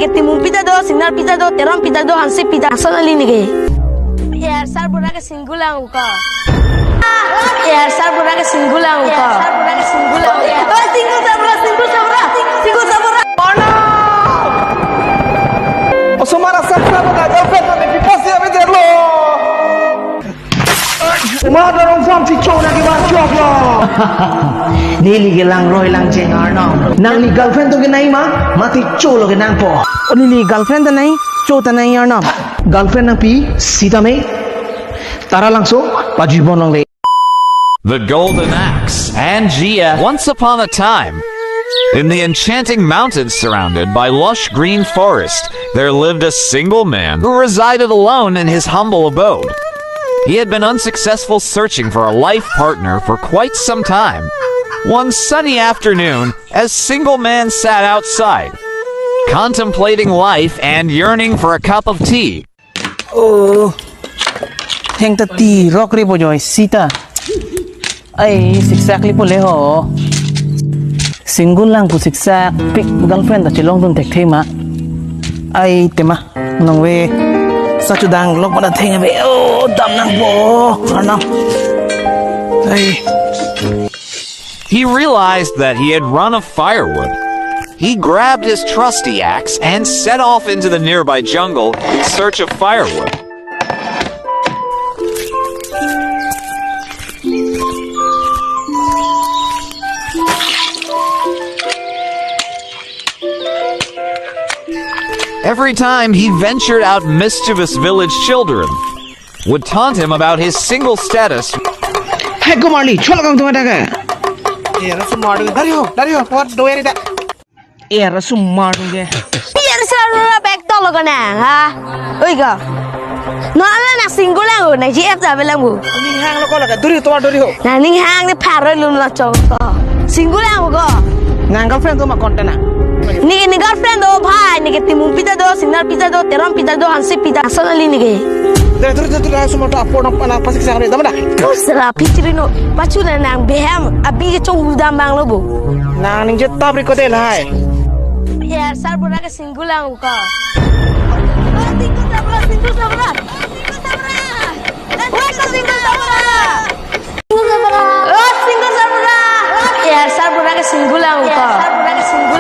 nike timung pita do signal pita do terom pita do hansi pita sonali nike yaar sar bura ke singulang uka yaar sar bura ke singulang uka singulang oh single sabra Mana? O sumara sabra bata girlfriend to neki posse abe deklo. Uma darong form si chow na ki ba chok lo. Nili ke lang roy lang jengar no. Nang ni girlfriend to ke nai ma, mati chow lo ke nang po. O nili girlfriend ta nai, chow ta nai yar no. Girlfriend nang pi sita me. Tara lang so, pajibon lang le. The Golden Axe and Gia. Once upon a time, in the enchanting mountains surrounded by lush green forest, there lived a single man who resided alone in his humble abode. He had been unsuccessful searching for a life partner for quite some time. One sunny afternoon, as single man sat outside, contemplating life and yearning for a cup of tea. Oh, heng ta ti rock re po joy sita. Ay, siksak li po leho. Single lang po siksak. Pick girlfriend at chilong dun tek tema. Ay, tema. Nang we. Sa chudang log pada tenga be. Oh, dam nang po. Ano? Ay. He realized that he had run of firewood. He grabbed his trusty axe and set off into the nearby jungle in search of firewood. Every time he ventured out, mischievous village children would taunt him about his single status. Hey, go Marley. Chola kang tumataga. Rasu maru. Dari ho. What do you do? Rasu maru ge. yaar sar bura back to lo kana ha oi ga no ala na single lang ho na ji f ta belang bu Ning hang lo ko laga. Duri ho. na ning hang ni pharo lu na chaw ko single lang ho go Nang girlfriend to ma konta na. ni girlfriend do bhai nike timung pita do signal pita do terom pita do hansi pita sonali nike Duri rasu maru apo na pasik sa kare. Damada. kusra pichirino pachuna nang beham abi ke chong udam bang lo bu Nang ning jet tabri ko del hai. yaar sar bura ke single lang ko single sabra